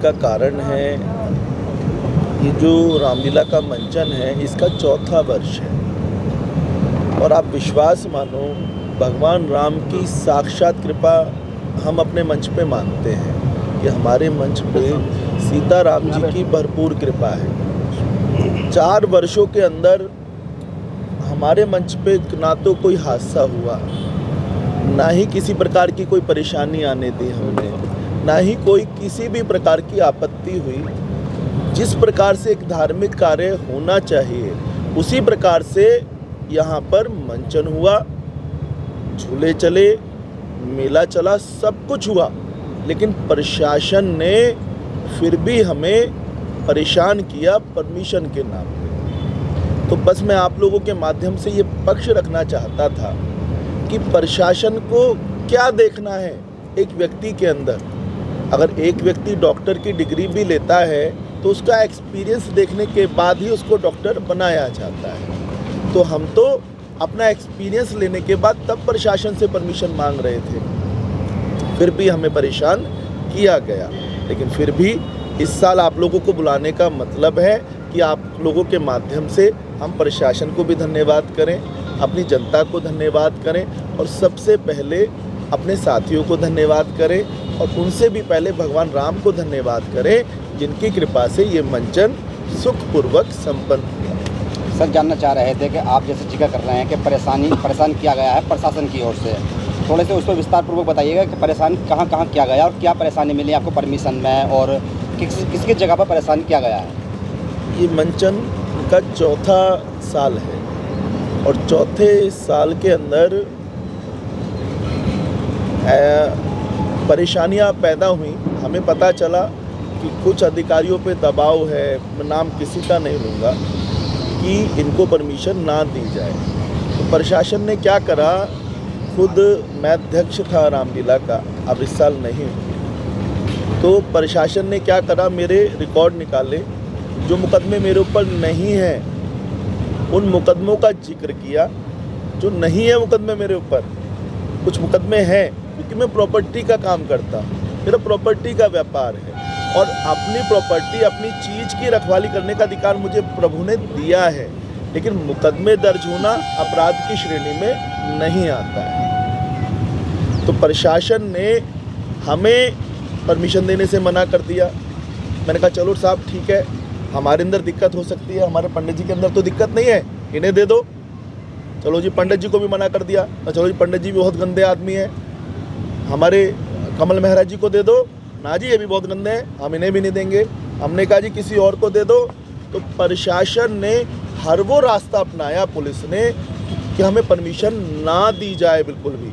का कारण है, ये जो रामलीला का मंचन है इसका 4था वर्ष है और आप विश्वास मानो भगवान राम की साक्षात कृपा हम अपने मंच पे मानते हैं कि हमारे मंच पे सीता राम जी की भरपूर कृपा है। 4 वर्षों के अंदर हमारे मंच पे ना तो कोई हादसा हुआ, ना ही किसी प्रकार की कोई परेशानी आने दी हमने, ना ही कोई किसी भी प्रकार की आपत्ति हुई। जिस प्रकार से एक धार्मिक कार्य होना चाहिए उसी प्रकार से यहाँ पर मंचन हुआ, झूले चले, मेला चला, सब कुछ हुआ, लेकिन प्रशासन ने फिर भी हमें परेशान किया परमिशन के नाम पे। तो बस मैं आप लोगों के माध्यम से ये पक्ष रखना चाहता था कि प्रशासन को क्या देखना है एक व्यक्ति के अंदर। अगर एक व्यक्ति डॉक्टर की डिग्री भी लेता है तो उसका एक्सपीरियंस देखने के बाद ही उसको डॉक्टर बनाया जाता है। तो हम तो अपना एक्सपीरियंस लेने के बाद तब प्रशासन से परमिशन मांग रहे थे, फिर भी हमें परेशान किया गया। लेकिन फिर भी इस साल आप लोगों को बुलाने का मतलब है कि आप लोगों के माध्यम से हम प्रशासन को भी धन्यवाद करें, अपनी जनता को धन्यवाद करें और सबसे पहले अपने साथियों को धन्यवाद करें और उनसे भी पहले भगवान राम को धन्यवाद करें जिनकी कृपा से ये मंचन सुखपूर्वक संपन्न हुआ। सर, जानना चाह रहे थे कि आप जैसे जिक्र कर रहे हैं कि परेशान किया गया है प्रशासन की ओर से, थोड़े से उस पर विस्तार पूर्वक बताइएगा कि परेशान कहाँ कहाँ किया गया और क्या परेशानी मिली आपको परमिशन में और किसकी जगह पर परेशान किया गया है। ये मंचन का 4था साल है और 4थे साल के अंदर परेशानियां पैदा हुई। हमें पता चला कि कुछ अधिकारियों पे दबाव है, मैं नाम किसी का नहीं लूँगा, कि इनको परमिशन ना दी जाए। तो प्रशासन ने क्या करा, खुद मैं अध्यक्ष था रामलीला का, अब इस साल नहीं हूँ, तो प्रशासन ने क्या करा, मेरे रिकॉर्ड निकाले, जो मुकदमे मेरे ऊपर नहीं हैं उन मुकदमों का जिक्र किया। जो नहीं है मुकदमे मेरे ऊपर, कुछ मुकदमे हैं क्योंकि मैं प्रॉपर्टी का काम करता हूँ, मेरा प्रॉपर्टी का व्यापार है और अपनी प्रॉपर्टी, अपनी चीज़ की रखवाली करने का अधिकार मुझे प्रभु ने दिया है, लेकिन मुकदमे दर्ज होना अपराध की श्रेणी में नहीं आता है। तो प्रशासन ने हमें परमिशन देने से मना कर दिया। मैंने कहा चलो साहब ठीक है, हमारे अंदर दिक्कत हो सकती है, हमारे पंडित जी के अंदर तो दिक्कत नहीं है, इन्हें दे दो। चलो जी, पंडित जी को भी मना कर दिया। तो चलो जी, पंडित जी भी बहुत गंदे आदमी हैं, हमारे कमल मेहरा जी को दे दो। ना जी, ये भी बहुत गंदे हैं, हम इन्हें भी नहीं देंगे। हमने कहा जी किसी और को दे दो। तो प्रशासन ने हर वो रास्ता अपनाया, पुलिस ने, कि हमें परमिशन ना दी जाए बिल्कुल भी।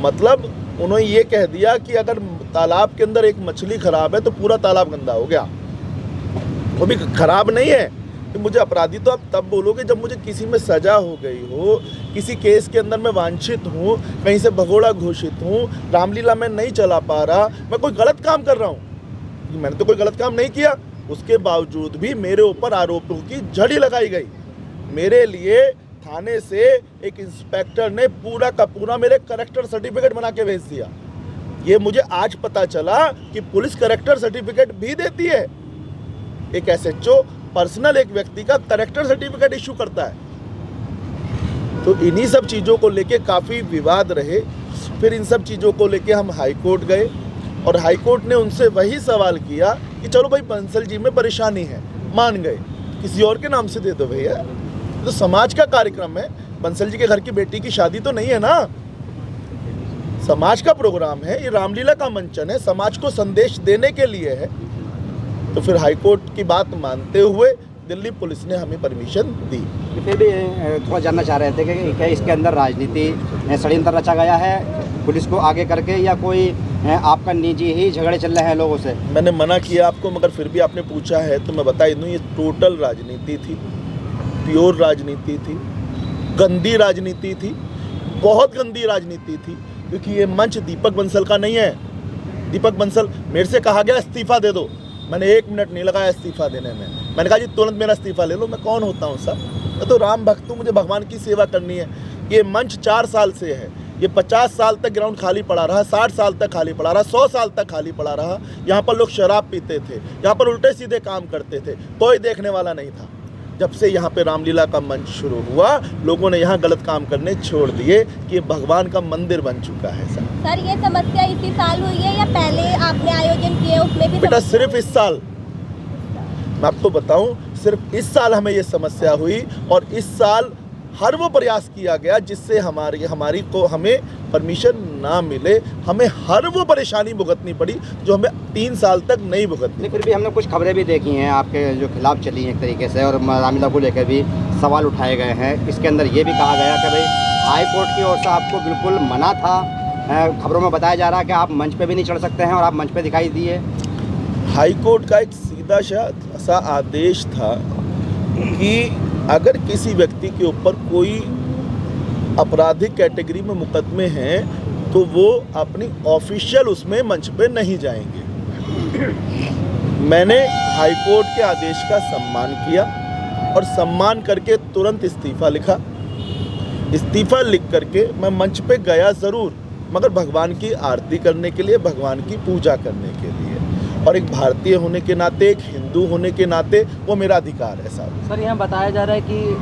मतलब उन्होंने ये कह दिया कि अगर तालाब के अंदर एक मछली खराब है तो पूरा तालाब गंदा हो गया। वो भी खराब नहीं है तो मुझे अपराधी तो आप तब बोलोगे जब मुझे किसी में सज़ा हो गई हो, किसी केस के अंदर मैं वांछित हूँ, कहीं से भगोड़ा घोषित हूँ, रामलीला में नहीं चला पा रहा, मैं कोई गलत काम कर रहा हूँ। मैंने तो कोई गलत काम नहीं किया, उसके बावजूद भी मेरे ऊपर आरोपों की झड़ी लगाई गई। मेरे लिए थाने से एक इंस्पेक्टर ने पूरा का पूरा मेरे करेक्टर सर्टिफिकेट बना के भेज दिया। ये मुझे आज पता चला कि पुलिस करेक्टर सर्टिफिकेट भी देती है। एक SHO पर्सनल एक व्यक्ति का करेक्टर सर्टिफिकेट इशू करता है। तो इन्हीं सब चीज़ों को लेके काफ़ी विवाद रहे। फिर इन सब चीज़ों को लेके हम हाई कोर्ट गए और हाई कोर्ट ने उनसे वही सवाल किया कि चलो भाई बंसल जी में परेशानी है, मान गए, किसी और के नाम से दे दो भैया, तो समाज का कार्यक्रम है, बंसल जी के घर की बेटी की शादी तो नहीं है ना, समाज का प्रोग्राम है, ये रामलीला का मंचन है, समाज को संदेश देने के लिए है। तो फिर हाईकोर्ट की बात मानते हुए दिल्ली पुलिस ने हमें परमिशन दी। फिर भी थोड़ा जानना चाह रहे थे कि क्या इसके अंदर राजनीति षड्यंत्र रचा गया है पुलिस को आगे करके, या कोई आपका निजी ही झगड़े चल रहे हैं लोगों से। मैंने मना किया आपको, मगर फिर भी आपने पूछा है तो मैं बता दूँ, ये टोटल राजनीति थी, प्योर राजनीति थी, गंदी राजनीति थी, बहुत गंदी राजनीति थी। क्योंकि ये मंच दीपक बंसल का नहीं है। दीपक बंसल, मेरे से कहा गया इस्तीफा दे दो, मैंने 1 मिनट नहीं लगाया इस्तीफा देने में। मैंने कहा जी तुरंत मेरा इस्तीफा ले लो, मैं कौन होता हूँ सर, मैं तो राम भक्त हूँ, मुझे भगवान की सेवा करनी है। ये मंच 4 साल से है, ये 50 साल तक ग्राउंड खाली पड़ा रहा, 60 साल तक खाली पड़ा रहा, 100 साल तक खाली पड़ा रहा। यहाँ पर लोग शराब पीते थे, यहाँ पर उल्टे सीधे काम करते थे, कोई देखने वाला नहीं था। जब से यहाँ पे रामलीला का मंच शुरू हुआ, लोगों ने यहाँ गलत काम करने छोड़ दिए कि ये भगवान का मंदिर बन चुका है। सर ये समस्या इसी साल हुई है या पहले आपने आयोजन किए उसमें भी? बेटा सिर्फ इस साल, मैं आपको बताऊं, सिर्फ इस साल हमें ये समस्या हुई और इस साल हर वो प्रयास किया गया जिससे हमें परमिशन ना मिले, हमें हर वो परेशानी भुगतनी पड़ी जो हमें 3 साल तक नहीं भुगतनी। फिर भी हमने कुछ खबरें भी देखी हैं आपके जो खिलाफ चली हैं एक तरीके से, और रामलीला को लेकर भी सवाल उठाए गए हैं। इसके अंदर ये भी कहा गया कि भाई हाई कोर्ट की ओर से आपको बिल्कुल मना था। खबरों में बताया जा रहा है कि आप मंच पे भी नहीं चढ़ सकते हैं और आप मंच पे दिखाई दिए। हाई कोर्ट का एक सीधा सा आदेश था कि अगर किसी व्यक्ति के ऊपर कोई आपराधिक कैटेगरी में मुकदमे हैं तो वो अपनी ऑफिशियल उसमें मंच पे नहीं जाएंगे। मैंने हाई कोर्ट के आदेश का सम्मान किया और सम्मान करके तुरंत इस्तीफा लिखा। इस्तीफा लिख करके मैं मंच पे गया ज़रूर, मगर भगवान की आरती करने के लिए, भगवान की पूजा करने के लिए, और एक भारतीय होने के नाते, एक हिंदू होने के नाते वो मेरा अधिकार है साहब। सर यहाँ बताया जा रहा है कि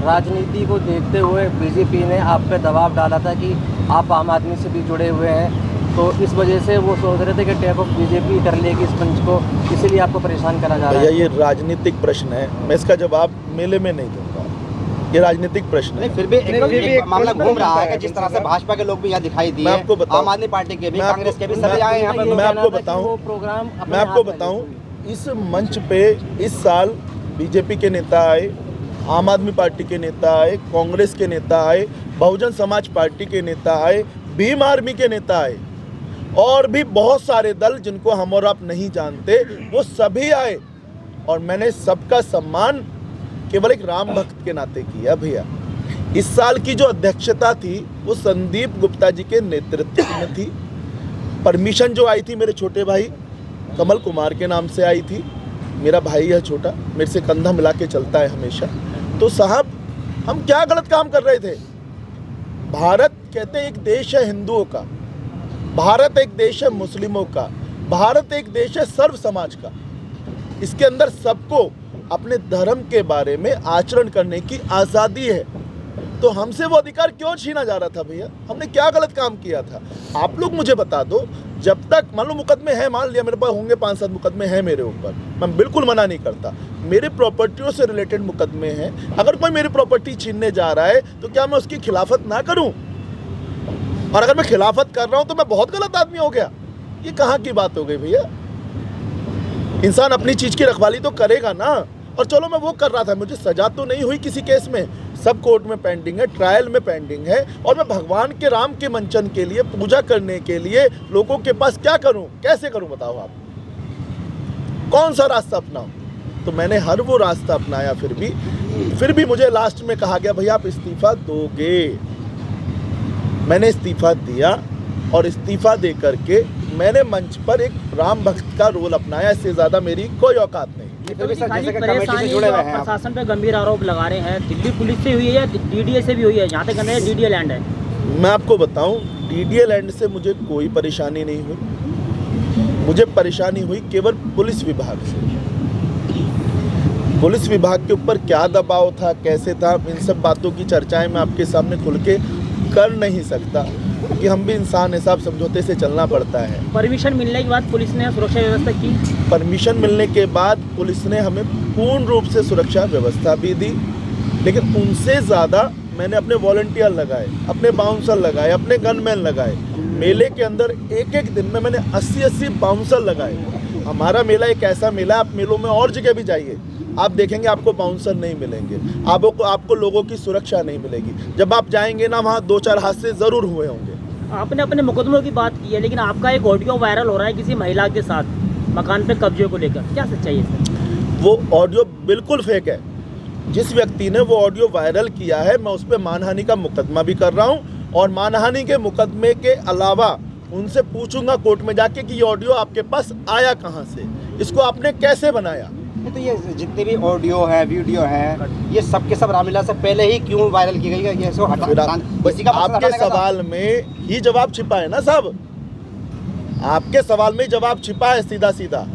राजनीति को देखते हुए बीजेपी ने आप पे दबाव डाला था कि आप आम आदमी से भी जुड़े हुए हैं, तो इस वजह से वो सोच रहे थे कि टेक ऑफ बीजेपी कर लेगी इस मंच को, इसीलिए आपको परेशान करा जा रहा है। ये राजनीतिक प्रश्न है, मैं इसका जवाब मेले में नहीं दूंगा। ये राजनीतिक प्रश्न है। फिर भी एक मामला घूम रहा है कि जिस तरह से भाजपा के लोग भी यहाँ दिखाई दिए, आम आदमी पार्टी के भी, कांग्रेस के भी, सभी आए यहाँ पर। मैं आपको बताऊं, इस मंच पे इस साल बीजेपी के नेता आए, आम आदमी पार्टी के नेता आए, कांग्रेस के नेता आए, बहुजन समाज पार्टी के नेता आए, भीम आर्मी के नेता आए, और भी बहुत सारे दल जिनको हम और आप नहीं जानते, वो सभी आए और मैंने सबका सम्मान केवल एक राम भक्त के नाते किया। भैया इस साल की जो अध्यक्षता थी वो संदीप गुप्ता जी के नेतृत्व में थी। परमिशन जो आई थी मेरे छोटे भाई कमल कुमार के नाम से आई थी। मेरा भाई है छोटा, मेरे से कंधा मिला के चलता है हमेशा। तो साहब हम क्या गलत काम कर रहे थे? भारत कहते हैं एक देश है हिंदुओं का, भारत एक देश है मुस्लिमों का, भारत एक देश है सर्व समाज का। इसके अंदर सबको अपने धर्म के बारे में आचरण करने की आज़ादी है। तो हमसे वो अधिकार क्यों छीना जा रहा था भैया? हमने क्या गलत काम किया था? आप लोग मुझे बता दो। जब तक मान लो मुकदमे हैं, मान लिया मेरे पास होंगे 5-7 मुकदमे हैं मेरे ऊपर, मैं बिल्कुल मना नहीं करता, मेरे प्रॉपर्टियों से रिलेटेड मुकदमे हैं। अगर कोई मेरी प्रॉपर्टी छीनने जा रहा है तो क्या मैं उसकी खिलाफत ना करूं? और अगर मैं खिलाफत कर रहा हूं तो मैं बहुत गलत आदमी हो गया? ये कहाँ की बात हो गई भैया? इंसान अपनी चीज़ की रखवाली तो करेगा ना। और चलो मैं वो कर रहा था, मुझे सजा तो नहीं हुई किसी केस में, सब कोर्ट में पेंडिंग है, ट्रायल में पेंडिंग है, और मैं भगवान के राम के मंचन के लिए, पूजा करने के लिए लोगों के पास क्या करूं, कैसे करूं बताओ आप? कौन सा रास्ता अपनाऊं? तो मैंने हर वो रास्ता अपनाया। फिर भी मुझे लास्ट में कहा गया भैया आप इस्तीफा दोगे। मैंने इस्तीफा दिया और इस्तीफा दे करके मैंने मंच पर एक राम भक्त का रोल अपनाया। इससे ज़्यादा मेरी कोई औकात नहीं। प्रशासन पे गंभीर आरोप लगा रहे हैं, दिल्ली पुलिस से हुई है या डीडीए से भी हुई है? जहाँ तक कहना है डीडीए लैंड है। मैं आपको बताऊं, डीडीए लैंड से मुझे कोई परेशानी नहीं हुई। मुझे परेशानी हुई केवल पुलिस विभाग से। पुलिस विभाग के ऊपर क्या दबाव था, कैसे था, इन सब बातों की चर्चाएं मैं आपके सामने खुल के कर नहीं सकता, कि हम भी इंसान है साहब, समझौते से चलना पड़ता है। परमिशन मिलने के बाद पुलिस ने सुरक्षा व्यवस्था की? परमिशन मिलने के बाद पुलिस ने हमें पूर्ण रूप से सुरक्षा व्यवस्था भी दी, लेकिन उनसे ज़्यादा मैंने अपने वॉलंटियर लगाए, अपने बाउंसर लगाए, अपने गनमैन लगाए। मेले के अंदर एक दिन में मैंने 80-80 बाउंसर लगाए। हमारा मेला एक ऐसा मेला, आप मेलों में और जगह भी जाइए, आप देखेंगे आपको बाउंसर नहीं मिलेंगे, आपको लोगों की सुरक्षा नहीं मिलेगी। जब आप जाएंगे ना, वहाँ 2-4 हादसे ज़रूर हुए होंगे। आपने अपने मुकदमों की बात की है, लेकिन आपका एक ऑडियो वायरल हो रहा है किसी महिला के साथ मकान पे कब्जे को लेकर, क्या सच्चाई है? वो ऑडियो बिल्कुल फेक है। जिस व्यक्ति ने वो ऑडियो वायरल किया है, मैं उस पर मानहानि का मुकदमा भी कर रहा हूँ, और मानहानि के मुकदमे के अलावा उनसे पूछूंगा कोर्ट में जाके कि ये ऑडियो आपके पास आया कहाँ से, इसको आपने कैसे बनाया। तो ये जितने भी ऑडियो है, वीडियो हैं, ये सब के सब रामलीला से पहले ही क्यों वायरल की गई है? ये इसको फिर इसी का मकसद आपके हटाने का था। सवाल में ही जवाब छिपा है ना साहब, आपके सवाल में जवाब छिपा है सीधा सीधा।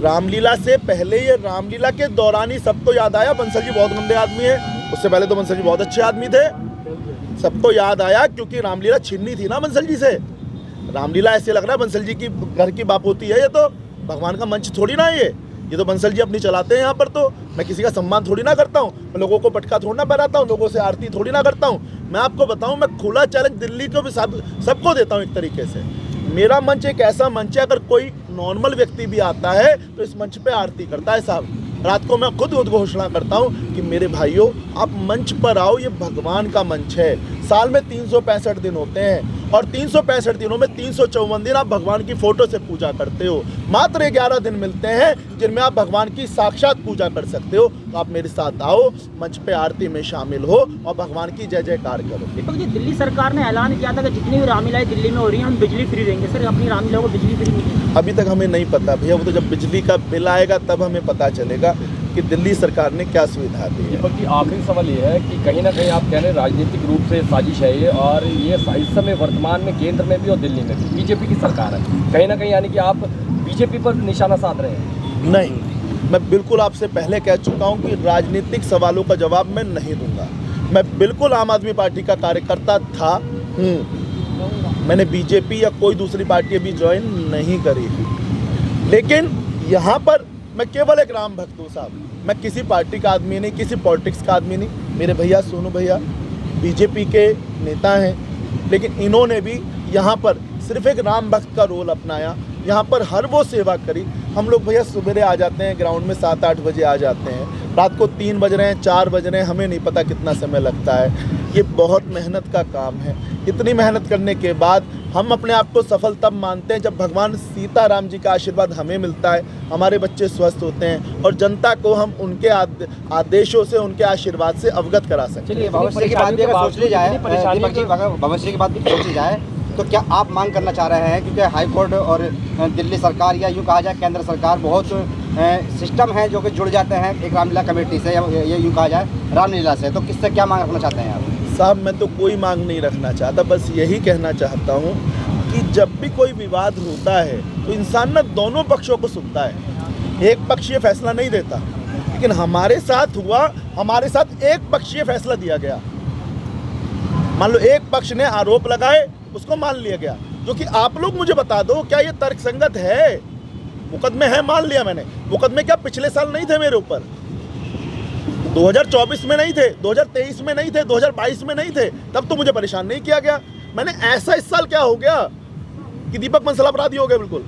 रामलीला से पहले, ये रामलीला के दौरान ही सबको याद आया बंसल जी बहुत गंदे आदमी है। उससे पहले तो बंसल जी बहुत अच्छे आदमी थे। सबको याद आया क्योंकि रामलीला छीननी थी ना बंसल जी से। रामलीला ऐसे लग रहा है बंसल जी की घर की बाप होती है, ये तो भगवान का मंच थोड़ी ना है ये तो बंसल जी अपनी चलाते हैं यहाँ पर। तो मैं किसी का सम्मान थोड़ी ना करता हूँ, मैं लोगों को पटका थोड़ी ना पहनाता हूँ, लोगों से आरती थोड़ी ना करता हूँ। मैं आपको बताऊँ, मैं खुला चैलेंज दिल्ली को भी सबको देता हूँ एक तरीके से। मेरा मंच एक ऐसा मंच है, अगर कोई नॉर्मल व्यक्ति भी आता है तो इस मंच पे आरती करता है साहब। रात को मैं खुद उद्घोषणा करता हूँ कि मेरे भाइयों आप मंच पर आओ, ये भगवान का मंच है। साल में 365 दिन होते हैं और 365 दिनों में 354 दिन आप भगवान की फोटो से पूजा करते हो। मात्र 11 दिन मिलते हैं जिनमें आप भगवान की साक्षात पूजा कर सकते हो। तो आप मेरे साथ आओ, मंच पे आरती में शामिल हो और भगवान की जय जयकार करो। दीपक जी, दिल्ली सरकार ने ऐलान किया था कि जितनी भी रामलीलाएं दिल्ली में हो रही हैं हम बिजली फ्री देंगे। सर, अपनी रामलीला को बिजली फ्री नहीं दी। अभी तक हमें नहीं पता भैया, वो तो जब बिजली का बिल आएगा तब हमें पता चलेगा कि दिल्ली सरकार ने क्या सुविधा दी है। दीपक जी, आखिरी सवाल ये है कि कहीं ना कहीं आप कह रहे हैं राजनीतिक रूप से साजिश है ये, और ये इस समय वर्तमान में केंद्र में भी और दिल्ली में भी बीजेपी की सरकार है, कहीं ना कहीं यानी कि आप बीजेपी पर निशाना साध रहे हैं। नहीं, मैं बिल्कुल आपसे पहले कह चुका हूं कि राजनीतिक सवालों का जवाब मैं नहीं दूंगा। मैं बिल्कुल आम आदमी पार्टी का कार्यकर्ता था, मैंने बीजेपी या कोई दूसरी पार्टी भी ज्वाइन नहीं करी, लेकिन यहाँ पर मैं केवल एक राम भक्त हूँ साहब। मैं किसी पार्टी का आदमी नहीं, किसी पॉलिटिक्स का आदमी नहीं। मेरे भैया सोनू भैया बीजेपी के नेता हैं, लेकिन इन्होंने भी यहाँ पर सिर्फ एक राम भक्त का रोल अपनाया। यहाँ पर हर वो सेवा करी। हम लोग भैया सुबह आ जाते हैं ग्राउंड में, 7-8 बजे आ जाते हैं, रात को 3 बज रहे हैं, 4 बज रहे हैं, हमें नहीं पता कितना समय लगता है। ये बहुत मेहनत का काम है। इतनी मेहनत करने के बाद हम अपने आप को सफल तब मानते हैं जब भगवान सीताराम जी का आशीर्वाद हमें मिलता है, हमारे बच्चे स्वस्थ होते हैं और जनता को हम उनके आदेशों से, उनके आशीर्वाद से अवगत करा सकते हैं। चलिए, भविष्य की बात भी अगर सोच ली जाए, दीपक जी, अगर भविष्य की बात भी सोच ली जाए तो क्या आप मांग करना चाह रहे हैं, क्योंकि हाई कोर्ट और दिल्ली सरकार या यूँ कहा जाए केंद्र सरकार बहुत सिस्टम है जो कि जुड़ जाते हैं एक रामलीला कमेटी से, या ये यूँ कहा जाए रामलीला से, तो किससे क्या मांग रखना चाहते हैं आप? साहब, मैं तो कोई मांग नहीं रखना चाहता, बस यही कहना चाहता हूँ कि जब भी कोई विवाद होता है तो इंसान ना दोनों पक्षों को सुनता है। एक पक्ष ये फैसला नहीं देता, लेकिन हमारे साथ हुआ, हमारे साथ एक पक्षीय फैसला दिया गया। मान लो एक पक्ष ने आरोप लगाए, उसको मान लिया गया, जो कि आप लोग मुझे बता दो क्या ये तर्कसंगत है? मुकदमे हैं, मान लिया मैंने। मुकदमे क्या पिछले साल नहीं थे मेरे ऊपर? 2024 में नहीं थे, 2023 में नहीं थे, 2022 में नहीं थे, तब तो मुझे परेशान नहीं किया गया। मैंने ऐसा इस साल क्या हो गया कि दीपक बंसल अपराधी हो गए बिल्कुल।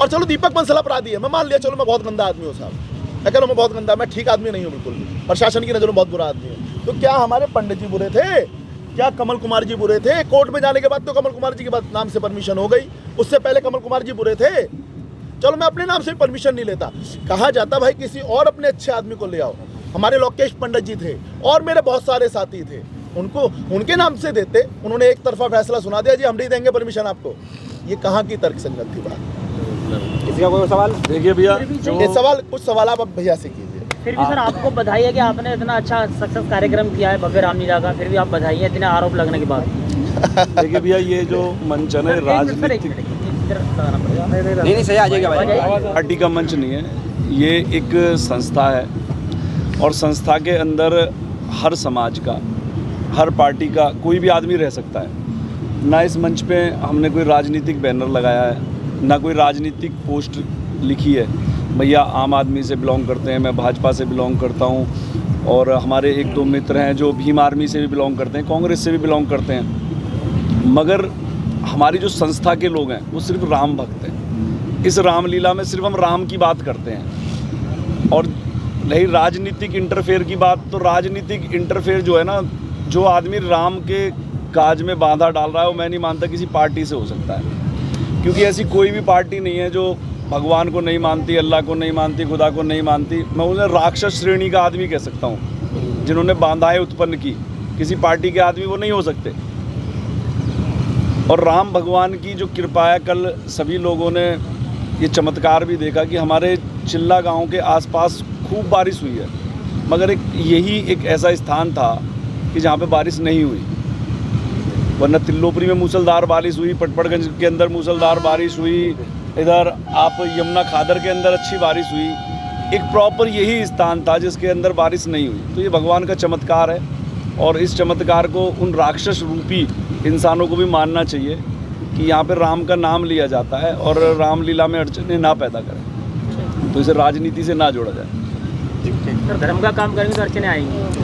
और चलो दीपक बंसल अपराधी है, मैं मान लिया, चलो मैं बहुत गंदा आदमी हूँ साहब, मैं कह रहा हूँ मैं बहुत गंदा, मैं ठीक आदमी नहीं हूँ बिल्कुल भी, प्रशासन की नज़रों में बहुत बुरा आदमी हूँ। तो क्या हमारे पंडित जी बुरे थे? क्या कमल कुमार जी बुरे थे? कोर्ट में जाने के बाद तो कमल कुमार जी के नाम से परमिशन हो गई, उससे पहले कमल कुमार जी बुरे थे? चलो मैं अपने नाम से परमिशन नहीं लेता, कहा जाता भाई किसी और अपने अच्छे आदमी को ले आओ। हमारे लोकेश पंडित जी थे और मेरे बहुत सारे साथी थे, उनको उनके नाम से देते, उन्होंने एक तरफा फैसला सुना दिया, जी हम नहीं देंगे परमिशन आपको। ये कहाँ की तर्कसंगत थी बात? किसी का कोई सवाल? देखिए भैया, ये सवाल, कुछ सवाल आप अब भैया से कीजिए। फिर भी सर आपको बधाई है कि आपने इतना अच्छा सक्सेस कार्यक्रम किया है भव्य रामलीला का, फिर भी आप बधाई है इतने आरोप लगने के बाद। देखिए भैया, ये जो मंच है ना, राजनीतिक नहीं सही आ जाएगा भाई। पार्टी का मंच नहीं है, ये एक संस्था है और संस्था के अंदर हर समाज का, हर पार्टी का कोई भी आदमी रह सकता है। ना इस मंच पे हमने कोई राजनीतिक बैनर लगाया है, ना कोई राजनीतिक पोस्ट लिखी है। भैया आम आदमी से बिलोंग करते हैं, मैं भाजपा से बिलोंग करता हूँ, और हमारे 1-2 मित्र हैं जो भीम आर्मी से भी बिलोंग करते हैं, कांग्रेस से भी बिलोंग करते हैं। मगर हमारी जो संस्था के लोग हैं वो सिर्फ राम भक्त हैं। इस रामलीला में सिर्फ हम राम की बात करते हैं। और रही राजनीतिक इंटरफेयर की बात, तो राजनीतिक इंटरफेयर जो है ना, जो आदमी राम के काज में बाधा डाल रहा है, वो मैं नहीं मानता किसी पार्टी से हो सकता है। क्योंकि ऐसी कोई भी पार्टी नहीं है जो भगवान को नहीं मानती, अल्लाह को नहीं मानती, खुदा को नहीं मानती। मैं उन्हें राक्षस श्रेणी का आदमी कह सकता हूँ, जिन्होंने बाधाएं उत्पन्न की। किसी पार्टी के आदमी वो नहीं हो सकते। और राम भगवान की जो कृपा है, कल सभी लोगों ने ये चमत्कार भी देखा कि हमारे चिल्ला गांव के आसपास खूब बारिश हुई है, मगर यही एक ऐसा स्थान था कि जहाँ पे बारिश नहीं हुई। वरना तिल्लोपरी में मूसलधार बारिश हुई, पटपड़गंज के अंदर मूसलधार बारिश हुई, इधर आप यमुना खादर के अंदर अच्छी बारिश हुई। एक प्रॉपर यही स्थान था जिसके अंदर बारिश नहीं हुई। तो ये भगवान का चमत्कार है, और इस चमत्कार को उन राक्षस रूपी इंसानों को भी मानना चाहिए कि यहाँ पे राम का नाम लिया जाता है और रामलीला में अड़चने ना पैदा करें, तो इसे राजनीति से ना जोड़ा जाए। सर धर्म का काम करेंगे तो अड़चने आएंगी।